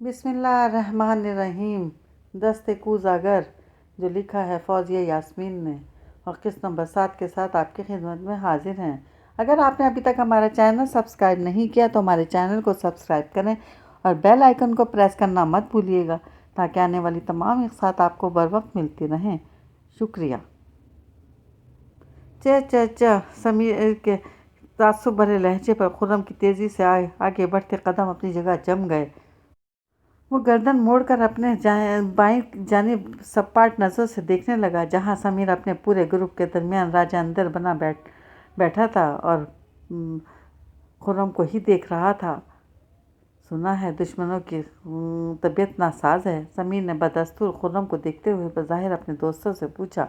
بسم اللہ الرحمن الرحیم۔ دست کوز اگر، جو لکھا ہے فوزیہ یاسمین نے، اور قسط نمبر 7 کے ساتھ آپ کی خدمت میں حاضر ہیں۔ اگر آپ نے ابھی تک ہمارا چینل سبسکرائب نہیں کیا تو ہمارے چینل کو سبسکرائب کریں اور بیل آئیکن کو پریس کرنا مت بھولیے گا تاکہ آنے والی تمام اقساط آپ کو بر وقت ملتی رہیں۔ شکریہ۔ سمیر کے تعصب بھرے لہجے پر خرم کی تیزی سے آگے بڑھتے قدم اپنی جگہ جم گئے۔ وہ گردن موڑ کر اپنے بائیں جانب سپاٹ نظروں سے دیکھنے لگا جہاں سمیر اپنے پورے گروپ کے درمیان راجہ اندر بنا بیٹھا تھا اور خرم کو ہی دیکھ رہا تھا۔ سنا ہے دشمنوں کی طبیعت ناساز ہے؟ سمیر نے بدستور خرم کو دیکھتے ہوئے بظاہر اپنے دوستوں سے پوچھا۔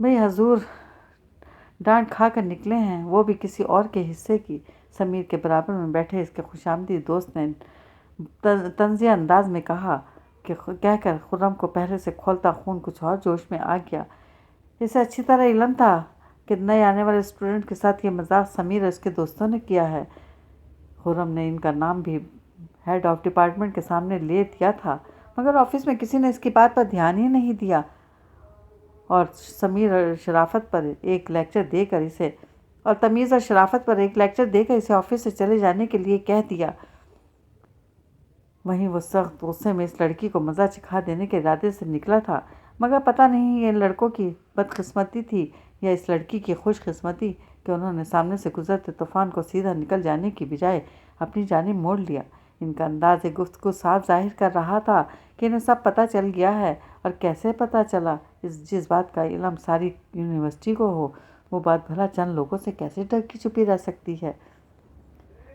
بھئی حضور ڈانٹ کھا کر نکلے ہیں، وہ بھی کسی اور کے حصے کی۔ سمیر کے برابر میں بیٹھے اس کے خوشامدید دوست نے طنزیہ انداز میں کہہ کر خرم کو پہلے سے کھولتا خون کچھ اور جوش میں آ گیا۔ اسے اچھی طرح علم تھا کہ نئے آنے والے اسٹوڈنٹ کے ساتھ یہ مذاق سمیر اور اس کے دوستوں نے کیا ہے۔ خرم نے ان کا نام بھی ہیڈ آف ڈپارٹمنٹ کے سامنے لے دیا تھا، مگر آفس میں کسی نے اس کی بات پر دھیان ہی نہیں دیا اور تمیز اور شرافت پر ایک لیکچر دے کر اسے آفس سے چلے جانے کے لیے کہہ دیا۔ وہیں وہ سخت غصے میں اس لڑکی کو مزہ چکھا دینے کے ارادے سے نکلا تھا، مگر پتہ نہیں یہ لڑکوں کی بدقسمتی تھی یا اس لڑکی کی خوش قسمتی کہ انہوں نے سامنے سے گزرتے طوفان کو سیدھا نکل جانے کی بجائے اپنی جانب موڑ لیا۔ ان کا انداز گفتگو صاف ظاہر کر رہا تھا کہ انہیں سب پتہ چل گیا ہے، اور کیسے پتہ چلا؟ جس بات کا علم ساری یونیورسٹی کو ہو، وہ بات بھلا چند لوگوں سے کیسے ڈھکی چھپی رہ سکتی ہے؟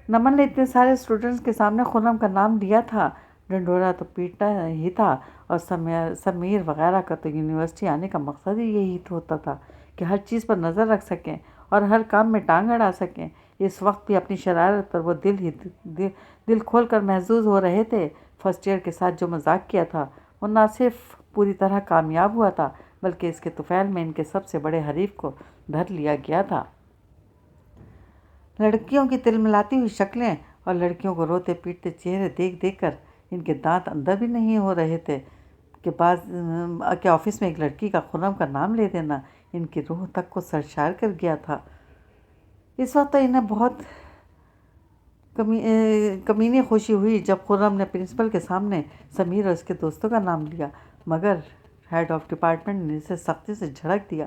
نمن نے اتنے سارے اسٹوڈنٹس کے سامنے خرم کا نام لیا تھا، ڈنڈورا تو پیٹنا ہی تھا، اور سمیر وغیرہ کا تو یونیورسٹی آنے کا مقصد ہی یہی ہوتا تھا کہ ہر چیز پر نظر رکھ سکیں اور ہر کام میں ٹانگ اڑا سکیں۔ اس وقت بھی اپنی شرارت پر وہ دل کھول کر محظوظ ہو رہے تھے۔ فرسٹ ایئر کے ساتھ جو مذاق کیا تھا وہ نہ صرف پوری طرح کامیاب ہوا تھا بلکہ اس کے طفیل میں ان کے سب سے بڑے حریف کو دھر لیا گیا تھا۔ لڑکیوں کی تلملاتی ہوئی شکلیں اور لڑکیوں کو روتے پیٹتے چہرے دیکھ کر ان کے دانت اندر بھی نہیں ہو رہے تھے کہ آفس میں ایک لڑکی کا خرم کا نام لے دینا ان کی روح تک کو سرشار کر گیا تھا۔ اس وقت تو انہیں بہت کمینی خوشی ہوئی جب خرم نے پرنسپل کے سامنے سمیر اور اس کے دوستوں کا نام لیا، مگر ہیڈ آف ڈپارٹمنٹ نے اسے سختی سے جھڑک دیا۔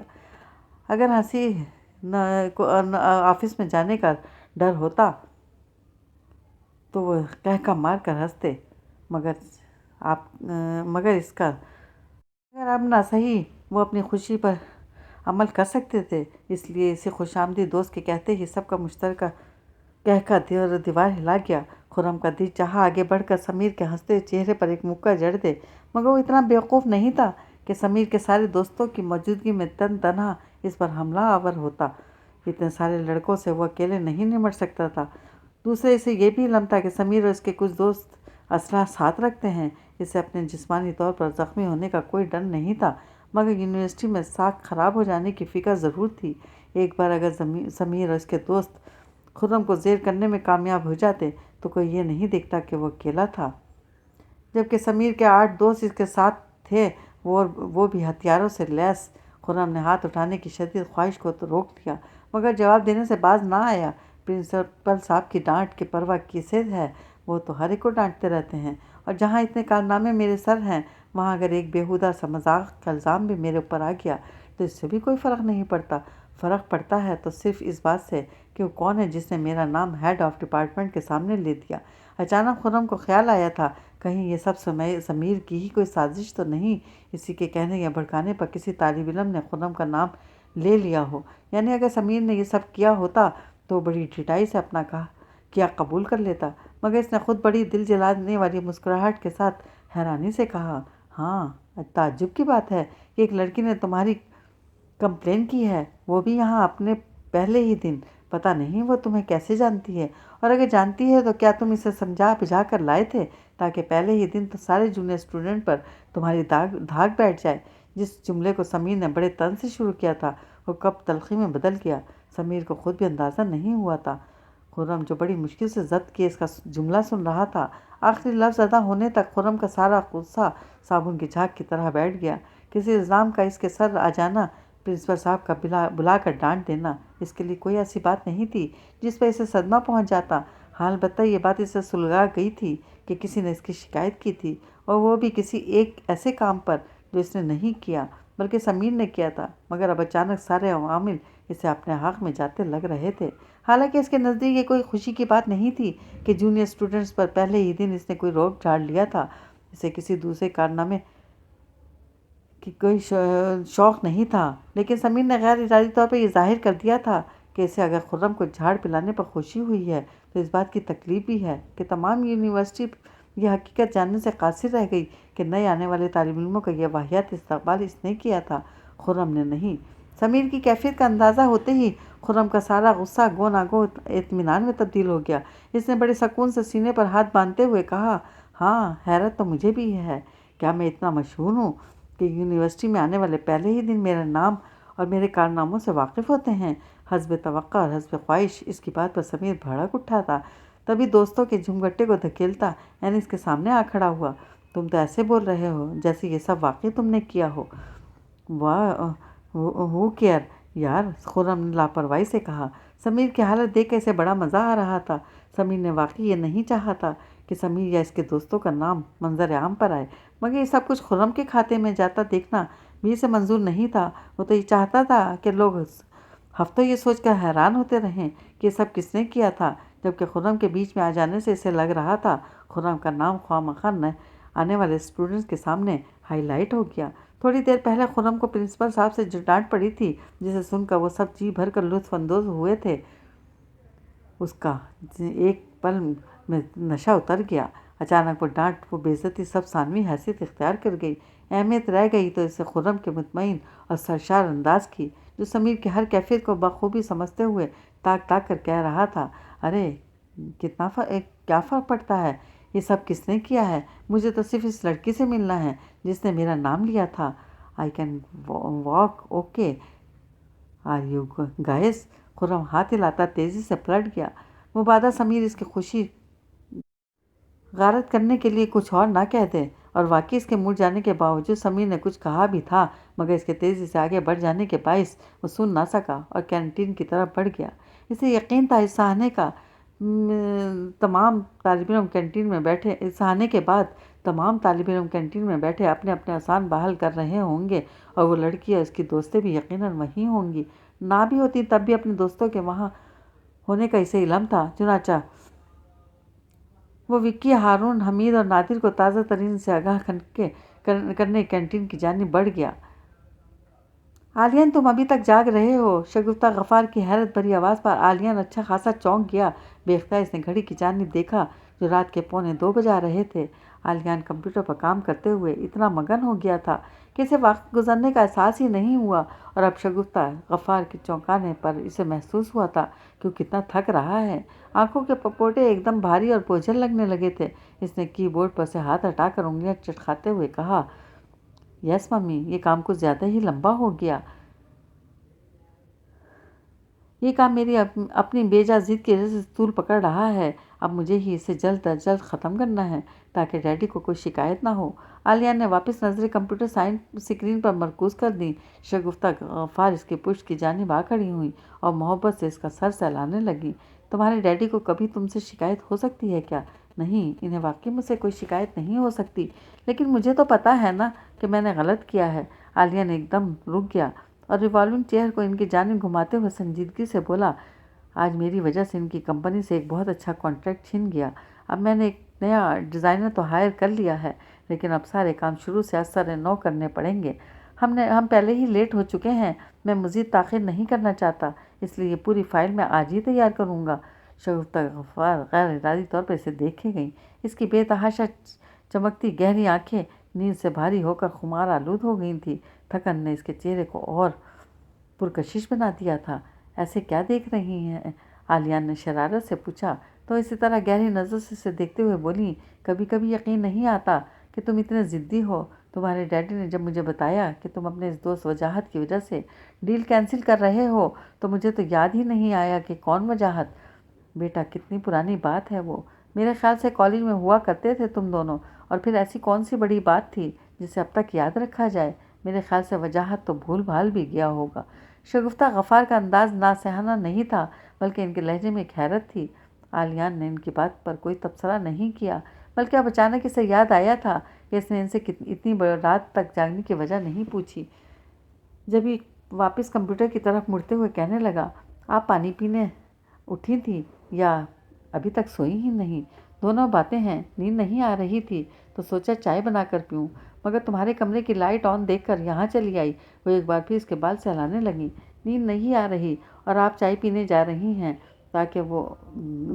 اگر ہنسی آفس میں جانے کا ڈر ہوتا تو وہ کہہ مار کر ہنستے، مگر اب نہ صحیح وہ اپنی خوشی پر عمل کر سکتے تھے، اس لیے اسے خوش آمدید دوست کے کہتے ہی سب کا مشترکہ کہہ دیوار ہلا گیا۔ خرم کا دل چاہا آگے بڑھ کر سمیر کے ہنستے چہرے پر ایک مکہ جڑ دے، مگر وہ اتنا بیوقوف نہیں تھا کہ سمیر کے سارے دوستوں کی موجودگی میں تنہا اس پر حملہ آور ہوتا۔ اتنے سارے لڑکوں سے وہ اکیلے نہیں نمٹ سکتا تھا۔ دوسرے اسے یہ بھی علم تھا کہ سمیر اور اس کے کچھ دوست اسلحہ ساتھ رکھتے ہیں۔ اسے اپنے جسمانی طور پر زخمی ہونے کا کوئی ڈر نہیں تھا، مگر یونیورسٹی میں ساکھ خراب ہو جانے کی فکر ضرور تھی۔ ایک بار اگر سمیر اور اس کے دوست خرم کو زیر کرنے میں کامیاب ہو جاتے تو کوئی یہ نہیں دیکھتا کہ وہ اکیلا تھا، جبکہ سمیر کے 8 دوست اس کے ساتھ تھے، وہ بھی ہتھیاروں سے لیس۔ خرم نے ہاتھ اٹھانے کی شدید خواہش کو تو روک دیا، مگر جواب دینے سے باز نہ آیا۔ پرنسپل صاحب کی ڈانٹ کی پرواہ کسے ہے؟ وہ تو ہر ایک کو ڈانٹتے رہتے ہیں، اور جہاں اتنے کارنامے میرے سر ہیں وہاں اگر ایک بیہودہ سا مذاق کا الزام بھی میرے اوپر آ گیا تو اس سے بھی کوئی فرق نہیں پڑتا۔ فرق پڑتا ہے تو صرف اس بات سے کہ وہ کون ہے جس نے میرا نام ہیڈ آف ڈپارٹمنٹ کے سامنے لے دیا۔ اچانک خرم کو خیال آیا تھا کہیں یہ سب سمیر کی ہی کوئی سازش تو نہیں، اسی کے کہنے یا بھڑکانے پر کسی طالب علم نے خرم کا نام لے لیا ہو، یعنی اگر سمیر نے یہ سب کیا ہوتا تو بڑی ڈھٹائی سے اپنا کیا قبول کر لیتا، مگر اس نے خود بڑی دل جلانے والی مسکراہٹ کے ساتھ حیرانی سے کہا، ہاں تعجب کی بات ہے کہ ایک لڑکی نے تمہاری کمپلین کی ہے، وہ بھی یہاں اپنے پہلے ہی دن۔ پتہ نہیں وہ تمہیں کیسے جانتی ہے، اور اگر جانتی ہے تو کیا تم اسے سمجھا بجھا کر لائے تھے تاکہ پہلے ہی دن تو سارے جونیئر اسٹوڈنٹ پر تمہاری دھاک بیٹھ جائے؟ جس جملے کو سمیر نے بڑے طنز سے شروع کیا تھا وہ کب تلخی میں بدل گیا، سمیر کو خود بھی اندازہ نہیں ہوا تھا۔ خرم جو بڑی مشکل سے ضبط کیے اس کا جملہ سن رہا تھا، آخری لفظ ادا ہونے تک خرم کا سارا غصہ صابن کی جھاگ کی طرح بیٹھ گیا۔ کسی الزام کا اس کے سر آ جانا، پرنسپل صاحب کا بلا کر ڈانٹ دینا، اس کے لیے کوئی ایسی بات نہیں تھی جس پر اسے صدمہ پہنچ جاتا۔ ہاں البتہ یہ بات اسے سلگا گئی تھی کہ کسی نے اس کی شکایت کی تھی، اور وہ بھی کسی ایک ایسے کام پر جو اس نے نہیں کیا بلکہ سمیر نے کیا تھا، مگر اب اچانک سارے عوامل اسے اپنے حق میں جاتے لگ رہے تھے۔ حالانکہ اس کے نزدیک یہ کوئی خوشی کی بات نہیں تھی کہ جونیئر اسٹوڈنٹس پر پہلے ہی دن اس نے کوئی روب جھاڑ لیا تھا۔ اسے کسی دوسرے کارنامے کی کوئی شوق نہیں تھا، لیکن سمیر نے غیر ارادی طور پر یہ ظاہر کر دیا تھا کہ اسے اگر خرم کو جھاڑ پلانے پر خوشی ہوئی ہے تو اس بات کی تکلیف بھی ہے کہ تمام یونیورسٹی یہ حقیقت جاننے سے قاصر رہ گئی کہ نئے آنے والے طالب علموں کا یہ واحد استقبال اس نے کیا تھا، خرم نے نہیں۔ سمیر کی کیفیت کا اندازہ ہوتے ہی خرم کا سارا غصہ گو ناگو اطمینان میں تبدیل ہو گیا۔ اس نے بڑے سکون سے سینے پر ہاتھ باندھتے ہوئے کہا، ہاں حیرت تو مجھے بھی ہے، کیا میں اتنا مشہور ہوں کہ یونیورسٹی میں آنے والے پہلے ہی دن میرا نام اور میرے کارناموں سے واقف ہوتے ہیں؟ حسب توقع اور حسب خواہش اس کی بات پر سمیر بھڑک اٹھا تھا، تبھی دوستوں کے جھمگٹے کو دھکیلتا اس کے سامنے آ کھڑا ہوا۔ تم تو ایسے بول رہے ہو جیسے یہ سب واقعی تم نے کیا ہو۔ ہو کیئر یار، خرم نے لاپرواہی سے کہا۔ سمیر کی حالت دیکھ کر اسے بڑا مزہ آ رہا تھا۔ سمیر نے واقعی یہ نہیں چاہا تھا کہ سمیر یا اس کے دوستوں کا نام منظر عام پر آئے، مگر یہ سب کچھ خرم کے کھاتے میں جاتا دیکھنا بھی اسے منظور نہیں تھا۔ وہ تو یہ چاہتا تھا کہ لوگ ہفتوں یہ سوچ کر حیران ہوتے رہیں کہ یہ سب کس نے کیا تھا، جبکہ خرم کے بیچ میں آ جانے سے اسے لگ رہا تھا خرم کا نام خواہ مخواہ آنے والے اسٹوڈنٹس کے سامنے ہائی لائٹ ہو گیا۔ تھوڑی دیر پہلے خرم کو پرنسپل صاحب سے جو ڈانٹ پڑی تھی، جسے سن کر وہ سب جی بھر کر لطف اندوز ہوئے تھے، اس کا ایک پل میں نشہ اتر گیا۔ اچانک وہ ڈانٹ، وہ بے عزتی سب ثانوی حیثیت اختیار کر گئی۔ اہمیت رہ گئی تو اسے خرم کے مطمئن اور سرشار انداز کی، جو سمیر کی ہر کیفیت کو بخوبی سمجھتے ہوئے تاک تاک کر کہہ رہا تھا، ارے کیا فرق پڑتا ہے، یہ سب کس نے کیا ہے؟ مجھے تو صرف اس لڑکی سے ملنا ہے جس نے میرا نام لیا تھا۔ I can walk okay, are you guys? Khurram ہاتھ ہلاتا تیزی سے پلٹ گیا۔ مبادا سمیر اس کی خوشی غارت کرنے کے لیے کچھ اور نہ کہہ دے، اور واقعی اس کے مڑ جانے کے باوجود سمیر نے کچھ کہا بھی تھا، مگر اس کے تیزی سے آگے بڑھ جانے کے باعث وہ سن نہ سکا اور کینٹین کی طرف بڑھ گیا۔ اسے یقین تھا اس آنے کے بعد تمام طالب علم کینٹین میں بیٹھے اپنے اپنے آسان بحال کر رہے ہوں گے، اور وہ لڑکی اور اس کی دوستیں بھی یقیناً وہیں ہوں گی۔ نہ بھی ہوتی تب بھی اپنے دوستوں کے وہاں ہونے کا اسے علم تھا، چنانچہ وہ وکی، ہارون، حمید اور نادر کو تازہ ترین سے آگاہ کرنے کینٹین کی جانب بڑھ گیا۔ عالیان تم ابھی تک جاگ رہے ہو؟ شگفتہ غفار کی حیرت بھری آواز پر عالیان اچھا خاصا چونک گیا۔ بے اختیار اس نے گھڑی کی جانب دیکھا جو رات کے 1:45 بجا رہے تھے۔ عالیان کمپیوٹر پر کام کرتے ہوئے اتنا مگن ہو گیا تھا کہ اسے وقت گزرنے کا احساس ہی نہیں ہوا، اور اب شگفتہ غفار کے چونکانے پر اسے محسوس ہوا تھا کہ وہ کتنا تھک رہا ہے۔ آنکھوں کے پپوٹے ایک دم بھاری اور بوجھل لگنے لگے تھے۔ اس نے کی بورڈ پر سے ہاتھ ہٹا کر انگلیاں چٹکھاتے ہوئے کہا، یس ممی، یہ کام کچھ زیادہ ہی لمبا ہو گیا۔ یہ کام میری اپنی بے جا ضد کی وجہ سے طول پکڑ رہا ہے۔ اب مجھے ہی اسے جلد از جلد ختم کرنا ہے تاکہ ڈیڈی کو کوئی شکایت نہ ہو۔ عالیہ نے واپس نظریں کمپیوٹر سکرین پر مرکوز کر دیں۔ شگفتہ غفار اس کی پشت کی جانب آ کھڑی ہوئیں اور محبت سے اس کا سر سہلانے لگیں۔ تمہارے ڈیڈی کو کبھی تم سے شکایت ہو سکتی ہے کیا؟ نہیں، انہیں واقعی مجھ سے کوئی شکایت نہیں ہو سکتی، لیکن مجھے تو پتہ ہے نا کہ میں نے غلط کیا ہے۔ عالیہ نے ایک دم رک گیا اور ریوالونگ چیئر کو ان کی جانب گھماتے ہوئے سنجیدگی سے بولا، آج میری وجہ سے ان کی کمپنی سے ایک بہت اچھا کانٹریکٹ چھن گیا۔ اب میں نے ایک نیا ڈیزائنر تو ہائر کر لیا ہے، لیکن اب سارے کام شروع سے از سر نو کرنے پڑیں گے۔ ہم پہلے ہی لیٹ ہو چکے ہیں، میں مزید تاخیر نہیں کرنا چاہتا، اس لیے یہ پوری فائل میں آج ہی تیار کروں گا۔ شگفتہ غفار غیر ارادی طور پر اسے دیکھے گئیں۔ اس کی بے تحاشا چمکتی گہری آنکھیں نیند سے بھاری ہو کر خمار آلود ہو گئی تھیں۔ تھکن نے اس کے چہرے کو اور پرکشش بنا دیا تھا۔ ایسے کیا دیکھ رہی ہیں؟ عالیان نے شرارت سے پوچھا تو اسی طرح گہری نظر سے اسے دیکھتے ہوئے بولی، کبھی کبھی یقین نہیں آتا کہ تم اتنے ضدی ہو۔ تمہارے ڈیڈی نے جب مجھے بتایا کہ تم اپنے اس دوست وجاہت کی وجہ سے ڈیل کینسل کر رہے ہو تو مجھے تو یاد ہی نہیں آیا کہ کون وجاہت۔ بیٹا کتنی پرانی بات ہے وہ، میرے خیال سے کالج میں ہوا کرتے تھے تم دونوں، اور پھر ایسی کون سی بڑی بات تھی جسے اب تک یاد رکھا جائے؟ میرے خیال سے وجاہت تو بھول بھال بھی گیا ہوگا۔ شگفتہ غفار کا انداز ناصحانہ نہیں تھا بلکہ ان کے لہجے میں ایک حیرت تھی۔ عالیان نے ان کی بات پر کوئی تبصرہ نہیں کیا، بلکہ اب اچانک اسے یاد آیا تھا کہ اس نے ان سے اتنی بڑی رات تک جاگنے کی وجہ نہیں پوچھی۔ جب یہ واپس کمپیوٹر کی طرف مڑتے ہوئے کہنے لگا، آپ پانی پینے اٹھی تھیں یا ابھی تک سوئی ہی نہیں؟ دونوں باتیں ہیں، نیند نہیں آ رہی تھی تو سوچا چائے بنا کر پیوں، مگر تمہارے کمرے کی لائٹ آن دیکھ کر یہاں چلی آئی۔ وہ ایک بار پھر اس کے بال سہلانے لگیں۔ نیند نہیں آ رہی اور آپ چائے پینے جا رہی ہیں تاکہ وہ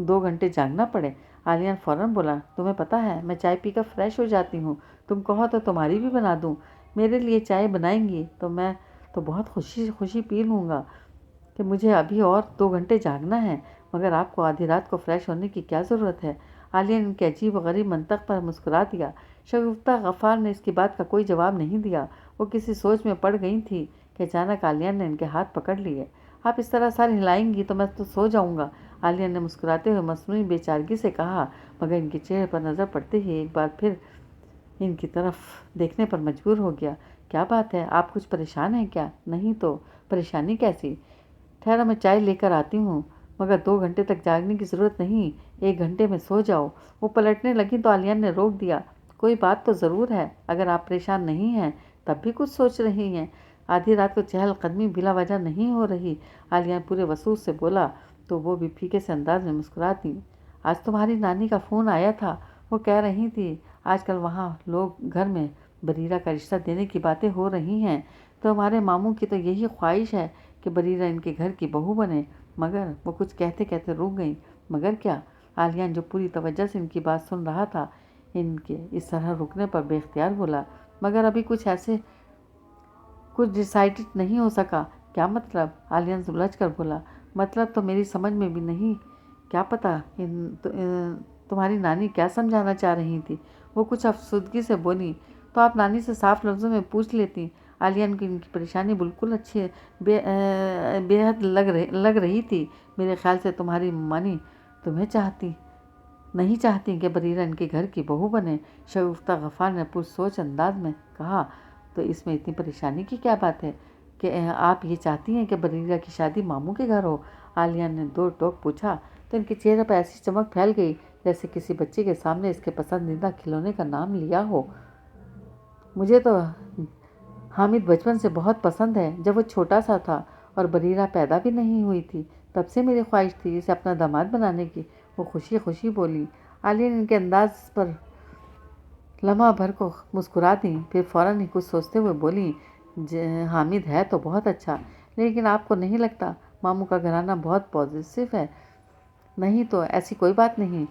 2 گھنٹے جاگنا پڑے؟ عالیہ نے فوراً بولا، تمہیں پتہ ہے میں چائے پی کر فریش ہو جاتی ہوں، تم کہو تو تمہاری بھی بنا دوں۔ میرے لیے چائے بنائیں گی تو میں تو بہت خوشی پی لوں گا کہ مجھے ابھی اور 2 گھنٹے جاگنا ہے، مگر آپ کو آدھی رات کو فریش ہونے کی کیا ضرورت ہے؟ عالیہ نے ان کے عجیب و غریب منطق پر مسکرا دیا۔ شگفتہ غفار نے اس کی بات کا کوئی جواب نہیں دیا۔ وہ کسی سوچ میں پڑ گئی تھی کہ اچانک عالیہ نے ان کے ہاتھ پکڑ لیے۔ آپ اس طرح سر ہلائیں گی تو میں تو سو جاؤں گا، عالیہ نے مسکراتے ہوئے مصنوعی بے چارگی سے کہا، مگر ان کے چہرے پر نظر پڑتے ہی ایک بار پھر ان کی طرف دیکھنے پر مجبور ہو گیا۔ کیا بات ہے، آپ کچھ پریشان ہیں کیا؟ نہیں تو پریشانی کیسی؟ ٹھہرو میں چائے لے کر آتی ہوں، مگر 2 گھنٹے تک جاگنے کی ضرورت نہیں، 1 گھنٹے میں سو جاؤ۔ وہ پلٹنے لگیں تو عالیہ نے روک دیا، کوئی بات تو ضرور ہے، اگر آپ پریشان نہیں ہیں تب بھی کچھ سوچ رہی ہیں، آدھی رات کو چہل قدمی بلا وجہ نہیں ہو رہی۔ عالیہ پورے وسوس سے بولا تو وہ بھی پھیکے سے انداز میں مسکرا دیں۔ آج تمہاری نانی کا فون آیا تھا، وہ کہہ رہی تھی آج کل وہاں لوگ گھر میں بریرہ کا رشتہ دینے کی باتیں ہو رہی ہیں، تو ہمارے ماموں کی تو یہی خواہش ہے کہ بریرہ ان کے گھر کی بہو بنے، مگر وہ کچھ کہتے کہتے رک گئیں۔ مگر کیا؟ عالیہ جو پوری توجہ سے ان کی بات سن رہا تھا، ان کے اس طرح رکنے پر بے اختیار بولا، مگر ابھی کچھ ڈیسائیڈ نہیں ہو سکا۔ کیا مطلب؟ عالیہ الجھ کر بولا، مطلب تو میری سمجھ میں بھی نہیں، کیا پتہ تمہاری نانی کیا سمجھانا چاہ رہی تھی؟ وہ کچھ افسردگی سے بولی، تو آپ نانی سے صاف لفظوں میں پوچھ لیتی۔ عالیہ کی ان کی پریشانی بالکل اچھی بے حد لگ رہی تھی۔ میرے خیال سے تمہاری مانی نہیں چاہتی کہ بریرہ ان کے گھر کی بہو بنے۔ شگفتہ غفار نے پرسوچ انداز میں کہا، تو اس میں اتنی پریشانی کی کیا بات ہے کہ آپ یہ چاہتی ہیں کہ بریرہ کی شادی ماموں کے گھر ہو؟ عالیہ نے دو ٹوک پوچھا تو ان کے چہرے پر ایسی چمک پھیل گئی جیسے کسی بچے کے سامنے اس کے پسندیدہ کھلونے کا نام لیا ہو۔ مجھے تو حامد بچپن سے بہت پسند ہے، جب وہ چھوٹا سا تھا اور بریرہ پیدا بھی نہیں ہوئی تھی تب سے میری خواہش تھی اسے اپنا داماد بنانے کی، وہ خوشی بولی۔ عالیہ نے ان کے انداز پر لمحہ بھر کو مسکرا دیں، پھر فوراً ہی کچھ سوچتے ہوئے بولی، حامد ہے تو بہت اچھا، لیکن آپ کو نہیں لگتا ماموں کا گھرانہ بہت پوزیسو ہے؟ نہیں تو ایسی کوئی بات نہیں،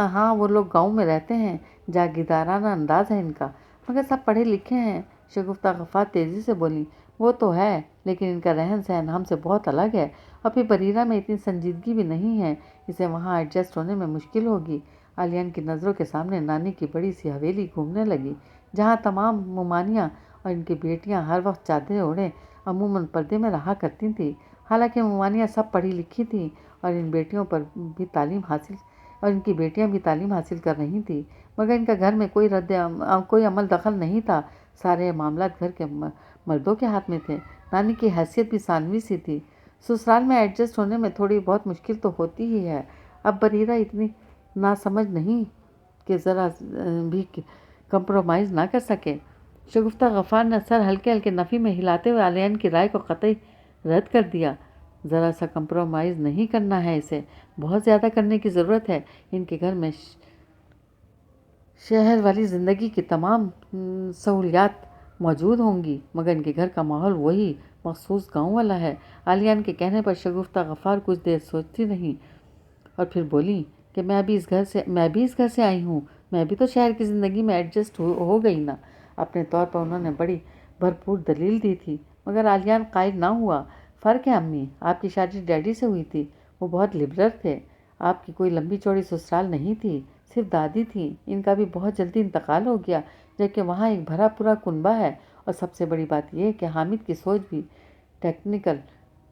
ہاں وہ لوگ گاؤں میں رہتے ہیں، جاگیردارانہ انداز ہے ان کا، مگر سب پڑھے لکھے ہیں۔ شگفتہ غفار تیزی سے بولی، وہ تو ہے، لیکن ان کا رہن سہن ہم سے بہت الگ ہے، اور پھر بریرہ میں اتنی سنجیدگی بھی نہیں ہے، اسے وہاں ایڈجسٹ ہونے میں مشکل ہوگی۔ عالیہ کی نظروں کے سامنے نانی کی بڑی سی حویلی گھومنے لگی، جہاں تمام ممانیاں اور ان کی بیٹیاں ہر وقت چادریں اوڑھے عموماً پردے میں رہا کرتی تھیں۔ حالانکہ ممانیاں سب پڑھی لکھی تھیں اور ان کی بیٹیاں بھی تعلیم حاصل کر رہی تھیں، مگر ان کا گھر میں کوئی عمل دخل نہیں تھا، سارے معاملات گھر کے مردوں کے ہاتھ میں تھے۔ نانی کی حیثیت بھی ثانوی سی تھی، سسرال میں ایڈجسٹ ہونے میں تھوڑی بہت مشکل تو ہوتی ہی ہے، اب بریرہ اتنی ناسمجھ نہیں کہ ذرا بھی کمپرومائز نہ کر سکے۔ شگفتہ غفار نے سر ہلکے ہلکے نفی میں ہلاتے ہوئے عالیہ کی رائے کو قطعی رد کر دیا۔ ذرا سا کمپرومائز نہیں کرنا ہے اسے، بہت زیادہ کرنے کی ضرورت ہے۔ ان کے گھر میں شہر والی زندگی کی تمام سہولیات موجود ہوں گی، مگر ان کے گھر کا ماحول وہی مخصوص گاؤں والا ہے۔ عالیہ کے کہنے پر شگفتہ غفار کچھ دیر سوچتی رہیں اور پھر بولی کہ میں بھی اس گھر سے آئی ہوں، میں بھی تو شہر کی زندگی میں ایڈجسٹ ہو گئی نا۔ اپنے طور پر انہوں نے بڑی بھرپور دلیل دی تھی، مگر عالیہ قائل نہ ہوا۔ فرق ہے امی، آپ کی شادی ڈیڈی سے ہوئی تھی، وہ بہت لبرل تھے، آپ کی کوئی لمبی چوڑی سسرال نہیں تھی، صرف دادی تھی، ان کا بھی بہت جلدی انتقال ہو گیا، جبکہ وہاں ایک بھرا پورا کنبہ ہے، اور سب سے بڑی بات یہ کہ حامد کی سوچ بھی ٹیکنیکل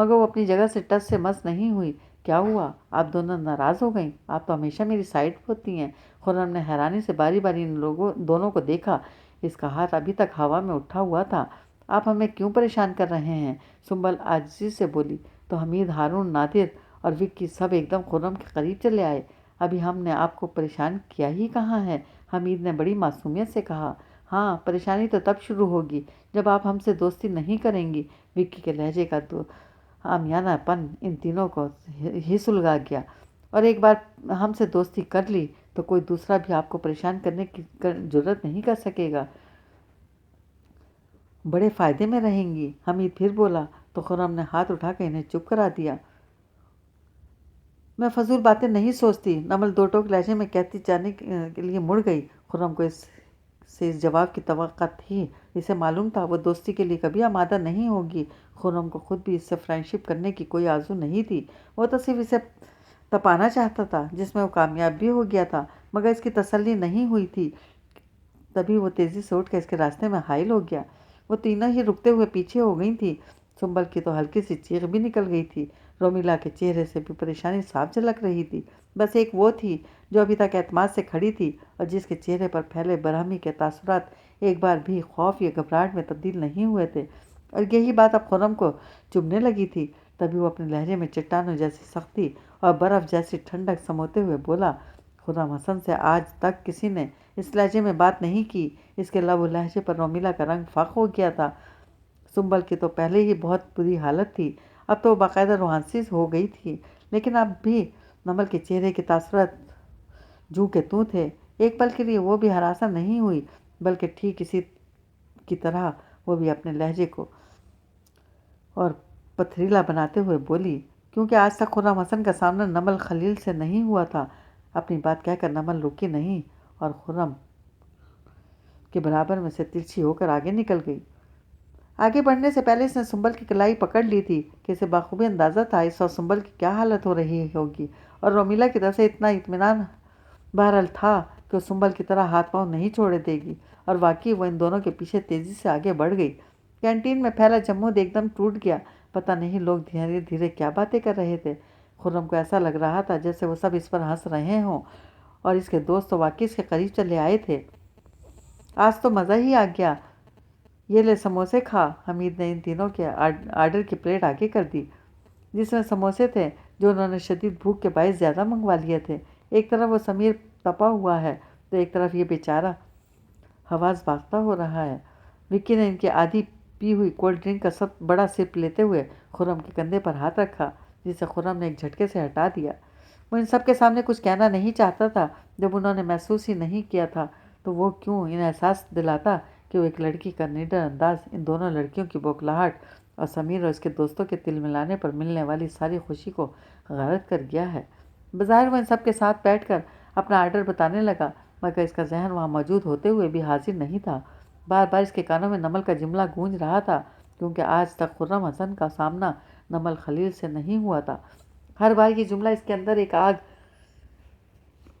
مگر وہ اپنی جگہ سے ٹس سے مس نہیں ہوئی۔ کیا ہوا؟ آپ دونوں ناراض ہو گئیں؟ آپ تو ہمیشہ میری سائڈ پہ ہوتی ہیں۔ خرم نے حیرانی سے باری باری ان دونوں کو دیکھا۔ اس کا ہاتھ ابھی تک ہوا میں اٹھا ہوا تھا۔ آپ ہمیں کیوں پریشان کر رہے ہیں؟ سنبل عاجزی سے بولی۔ تو حمید، ہارون، نادر اور وکی سب ایک دم خرم کے قریب چلے آئے۔ ابھی ہم نے آپ کو پریشان کیا ہی کہاں ہے؟ حمید نے بڑی معصومیت سے کہا۔ ہاں، پریشانی تو تب شروع ہوگی جب آپ ہم سے دوستی نہیں کریں گی۔ وکی کے لہجے کا عامیانہ پن ان تینوں کو ہی سلگا گیا۔ اور ایک بار ہم سے دوستی کر لی تو کوئی دوسرا بھی آپ کو پریشان کرنے کی جرات نہیں کر سکے گا۔ بڑے فائدے میں رہیں گی۔ حمید پھر بولا تو خرم نے ہاتھ اٹھا کے انہیں چپ کرا دیا۔ میں فضول باتیں نہیں سوچتی، نمل دو ٹوک لہجے میں کہتی جانے کے لیے مڑ گئی۔ خرم کو اس جواب کی توقع تھی۔ اسے معلوم تھا وہ دوستی کے لیے کبھی آمادہ نہیں ہوگی۔ خرم کو خود بھی اس سے فرینڈشپ کرنے کی کوئی آرزو نہیں تھی۔ وہ تو صرف اسے تپانا چاہتا تھا، جس میں وہ کامیاب بھی ہو گیا تھا، مگر اس کی تسلی نہیں ہوئی تھی۔ تبھی وہ تیزی سے اٹھ کے اس کے راستے میں حائل ہو گیا۔ وہ تینوں ہی رکتے ہوئے پیچھے ہو گئی تھیں۔ سنبل کی تو ہلکی سی چیخ بھی نکل گئی تھی۔ رومیلا کے چہرے سے بھی پریشانی صاف جھلک رہی تھی۔ بس ایک وہ تھی جو ابھی تک اعتماد سے کھڑی تھی اور جس کے چہرے پر پھیلے برہمی کے تاثرات ایک بار بھی خوف یا گھبراہٹ میں تبدیل نہیں ہوئے تھے، اور یہی بات اب خرم کو چبھنے لگی تھی۔ تبھی وہ اپنے لہجے میں چٹانوں جیسی سختی اور برف جیسی ٹھنڈک سموتے ہوئے بولا۔ خرم حسن سے آج تک کسی نے اس لہجے میں بات نہیں کی۔ اس کے لب و لہجے پر رومیلا کا رنگ فاق ہو گیا تھا۔ سنبل کی تو پہلے ہی بہت بری حالت تھی، اب تو وہ باقاعدہ روحانسی ہو گئی تھی، لیکن اب بھی نمل کے چہرے کے تاثرات جو کہ تو تھے۔ ایک پل کے لیے وہ بھی ہراساں نہیں ہوئی، بلکہ ٹھیک اسی کی طرح وہ بھی اپنے لہجے کو اور پتھریلا بناتے ہوئے بولی، کیونکہ آج تک خرم حسن کا سامنا نمل خلیل سے نہیں ہوا تھا۔ اپنی بات کہہ کر نمل رکی نہیں اور خرم کے برابر میں سے ترچھی ہو کر آگے نکل گئی۔ آگے بڑھنے سے پہلے اس نے سنبل کی کلائی پکڑ لی تھی کہ اسے بخوبی اندازہ تھا اس وقت سنبل کی کیا حالت ہو رہی ہوگی، اور رومیلا کی طرف سے اتنا اطمینان بہرحال تھا کہ وہ سنبل کی طرح ہاتھ پاؤں نہیں چھوڑے دے گی، اور واقعی وہ ان دونوں کے پیچھے تیزی سے آگے بڑھ گئی۔ کینٹین میں پھیلا جمود ایک دم ٹوٹ گیا۔ پتہ نہیں لوگ دھیرے دھیرے کیا باتیں کر رہے تھے۔ خرم کو ایسا لگ رہا تھا جیسے وہ سب اس پر ہنس رہے ہوں، اور اس کے دوست تو واقعی اس کے قریب چلے آئے تھے۔ آج تو مزہ ہی آ گیا، یہ لے سموسے کھا۔ حمید نے ان تینوں کے آرڈر کی پلیٹ آگے کر دی، جس میں سموسے تھے جو انہوں نے شدید بھوک کے باعث زیادہ منگوا لیے تھے۔ ایک طرف وہ سمیر تپا ہوا ہے تو ایک طرف یہ بیچارہ حواس باختہ ہو رہا ہے۔ وکی نے ان کی آدھی پی ہوئی کولڈ ڈرنک کا سب بڑا سپ لیتے ہوئے خرم کے کندھے پر ہاتھ رکھا، جسے خرم نے ایک جھٹکے سے ہٹا دیا۔ وہ ان سب کے سامنے کچھ کہنا نہیں چاہتا تھا۔ جب انہوں نے محسوس ہی نہیں کیا تھا تو وہ کیوں انہیں احساس دلاتا کہ وہ ایک لڑکی کا نڈر انداز ان دونوں لڑکیوں کی بوکھلاہٹ اور سمیر اور اس کے دوستوں کے تل ملانے پر ملنے والی ساری خوشی کو غارت کر گیا ہے۔ بظاہر وہ ان سب کے ساتھ بیٹھ کر اپنا آرڈر بتانے لگا، مگر اس کا ذہن وہاں موجود ہوتے ہوئے بھی حاضر نہیں تھا۔ بار بار اس کے کانوں میں نمل کا جملہ گونج رہا تھا، کیونکہ آج تک خرم حسن کا سامنا نمل خلیل سے نہیں ہوا تھا۔ ہر بار یہ جملہ اس کے اندر ایک آگ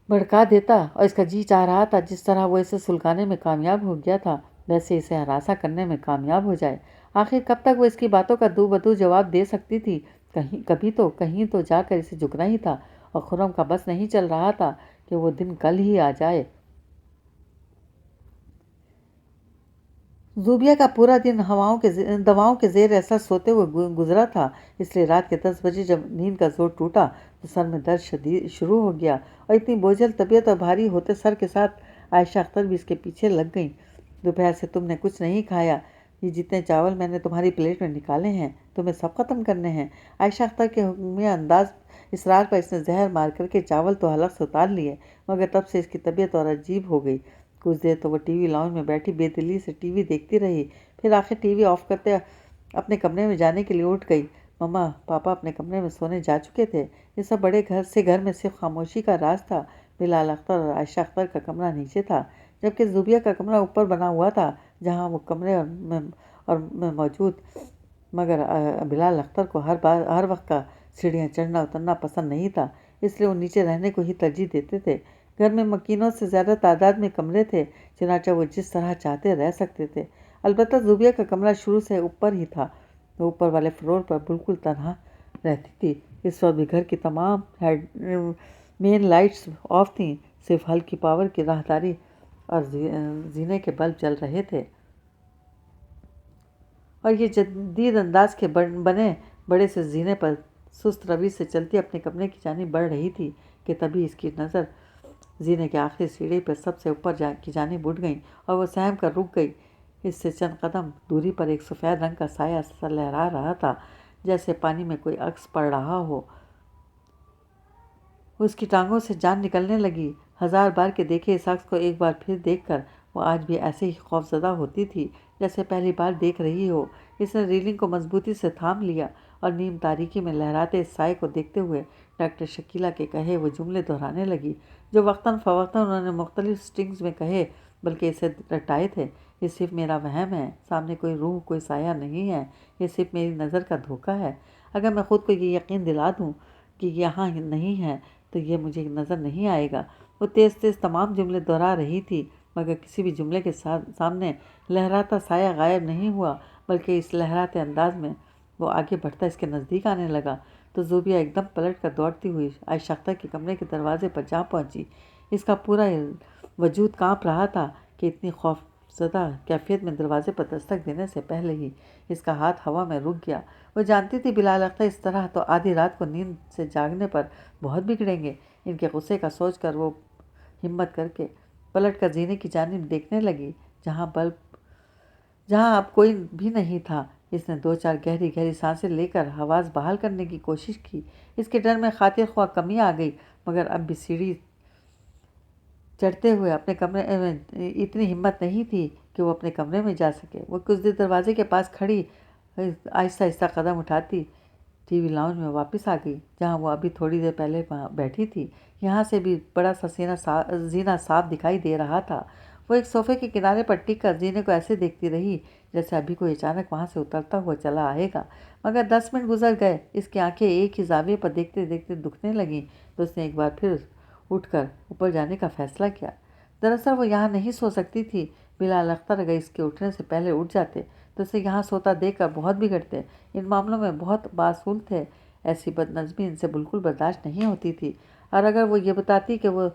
بھڑکا دیتا، اور اس کا جی چاہ رہا تھا جس طرح وہ اسے سلگانے میں کامیاب ہو گیا تھا ویسے اسے ہراساں کرنے میں کامیاب ہو جائے۔ آخر کب تک وہ اس کی باتوں کا دو بدو جواب دے سکتی تھی؟ کہیں تو جا کر اسے جھکنا ہی تھا، اور خرم کا بس نہیں چل رہا تھا کہ وہ دن کل ہی آ جائے۔ زوبیہ کا پورا دن دواؤں کے زیر اثر سوتے ہوئے گزرا تھا، اس لیے رات کے 10 بجے جب نیند کا زور ٹوٹا تو سر میں درد شدید شروع ہو گیا، اور اتنی بوجھل طبیعت اور بھاری ہوتے سر کے ساتھ عائشہ اختر بھی اس کے پیچھے لگ گئیں۔ دوپہر سے تم نے کچھ نہیں کھایا، یہ جتنے چاول میں نے تمہاری پلیٹ میں نکالے ہیں تمہیں سب ختم کرنے ہیں۔ عائشہ اختر کے حکمیہ انداز اصرار پر اس نے زہر مار کر کے چاول تو حلق سے اتار لیے، مگر تب سے اس کی طبیعت اور عجیب ہو گئی۔ کچھ دیر تو وہ ٹی وی لاؤنج میں بیٹھی بے دلی سے ٹی وی دیکھتی رہی، پھر آخر ٹی وی آف کرتے اپنے کمرے میں جانے کے لیے اٹھ گئی۔ مما پاپا اپنے کمرے میں سونے جا چکے تھے۔ یہ سب بڑے گھر میں صرف خاموشی کا راز تھا۔ بلال اختر اور عائشہ اختر کا کمرہ نیچے تھا، جبکہ زوبیہ کا کمرہ اوپر بنا ہوا تھا، جہاں وہ کمرے میں موجود، مگر بلال اختر کو ہر وقت کا سیڑھیاں چڑھنا اترنا پسند نہیں تھا، اس لیے وہ نیچے رہنے کو ہی ترجیح دیتے تھے۔ گھر میں مکینوں سے زیادہ تعداد میں کمرے تھے، چنانچہ وہ جس طرح چاہتے رہ سکتے تھے۔ البتہ زوبیہ کا کمرہ شروع سے اوپر ہی تھا، وہ اوپر والے فلور پر بالکل تنہا رہتی تھی۔ اس وقت بھی گھر کی تمام مین لائٹس آف تھیں، صرف ہلکی پاور کی راہداری اور زینے کے بلب جل رہے تھے، اور یہ جدید انداز کے بنے بڑے سے زینے پر سست روی سے چلتی اپنے کمرے کی جانب بڑھ رہی تھی کہ تبھی اس کی نظر زینے کی آخری سیڑھی پر سب سے اوپر کی جانب اٹھ گئی اور وہ سہم کر رک گئی۔ اس سے چند قدم دوری پر ایک سفید رنگ کا سایہ سا لہرا رہا تھا، جیسے پانی میں کوئی عکس پڑ رہا ہو۔ اس کی ٹانگوں سے جان نکلنے لگی۔ ہزار بار کے دیکھے اس عکس کو ایک بار پھر دیکھ کر وہ آج بھی ایسے ہی خوفزدہ ہوتی تھی جیسے پہلی بار دیکھ رہی ہو۔ اس نے ریلنگ کو مضبوطی سے تھام لیا اور نیم تاریکی میں لہراتے اس سائے کو دیکھتے ہوئے ڈاکٹر شکیلہ کے کہے وہ جملے دہرانے لگی جو وقتاً فوقتاً انہوں نے مختلف سٹنگز میں کہے، بلکہ اسے رٹائے تھے۔ یہ صرف میرا وہم ہے، سامنے کوئی روح، کوئی سایہ نہیں ہے، یہ صرف میری نظر کا دھوکہ ہے۔ اگر میں خود کو یہ یقین دلا دوں کہ یہاں نہیں ہے تو یہ مجھے نظر نہیں آئے گا۔ وہ تیز تیز تمام جملے دہرا رہی تھی، مگر کسی بھی جملے کے سامنے لہراتا سایہ غائب نہیں ہوا، بلکہ اس لہراتے انداز میں وہ آگے بڑھتا اس کے نزدیک آنے لگا تو زوبیہ ایک دم پلٹ کر دوڑتی ہوئی عائشہ اختر کے کمرے کے دروازے پر جا پہنچی۔ اس کا پورا وجود کانپ رہا تھا کہ اتنی خوفزدہ کیفیت میں دروازے پر دستک دینے سے پہلے ہی اس کا ہاتھ ہوا میں رک گیا۔ وہ جانتی تھی بلال اختر اس طرح تو آدھی رات کو نیند سے جاگنے پر بہت بگڑیں گے۔ ان کے غصے کا سوچ کر وہ ہمت کر کے پلٹ کر زینے کی جانب دیکھنے لگی جہاں اب کوئی بھی نہیں تھا۔ اس نے دو چار گہری گہری سانسیں لے کر حواس بحال کرنے کی کوشش کی۔ اس کے ڈر میں خاطر خواہ کمی آ گئی، مگر اب بھی سیڑھی چڑھتے ہوئے اپنے کمرے میں اتنی ہمت نہیں تھی کہ وہ اپنے کمرے میں جا سکے۔ وہ کچھ دیر دروازے کے پاس کھڑی آہستہ آہستہ قدم اٹھاتی ٹی وی لاؤنج میں واپس آ گئی، جہاں وہ ابھی تھوڑی دیر پہلے بیٹھی تھی۔ یہاں سے بھی بڑا سا زینہ صاف دکھائی دے رہا تھا۔ وہ ایک صوفے کے کنارے پر ٹک کر زینے کو ایسے دیکھتی رہی جیسے ابھی کوئی اچانک وہاں سے اترتا ہوا چلا آئے گا، مگر 10 منٹ گزر گئے۔ اس کی آنکھیں ایک ہی زاویے پر دیکھتے دیکھتے دکھنے لگیں تو اس نے ایک بار پھر اٹھ کر اوپر جانے کا فیصلہ کیا۔ دراصل وہ یہاں نہیں سو سکتی تھی۔ بلال اختر اگر اس کے اٹھنے سے پہلے اٹھ جاتے تو اسے یہاں سوتا دیکھ کر بہت بگڑتے۔ ان معاملوں میں بہت باصول تھے، ایسی بد نظمی ان سے بالکل برداشت نہیں ہوتی تھی، اور اگر وہ یہ بتاتی کہ وہ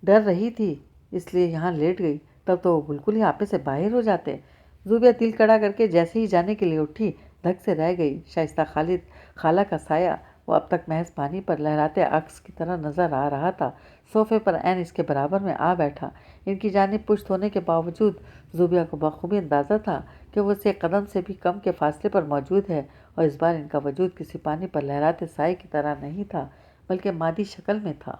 ڈر رہی تھی اس لیے یہاں لیٹ گئی، تب تو وہ بالکل ہی آپے سے باہر ہو جاتے۔ زوبیہ دل کڑا کر کے جیسے ہی جانے کے لیے اٹھی، دھک سے رہ گئی۔ شائستہ خالہ کا سایہ وہ اب تک محض پانی پر لہراتے عکس کی طرح نظر آ رہا تھا، صوفے پر عین اس کے برابر میں آ بیٹھا۔ ان کی جانب پشت ہونے کے باوجود زوبیہ کو بخوبی اندازہ تھا کہ وہ اسے ایک قدم سے بھی کم کے فاصلے پر موجود ہے، اور اس بار ان کا وجود کسی پانی پر لہراتے سائے کی طرح نہیں تھا، بلکہ مادی شکل میں تھا۔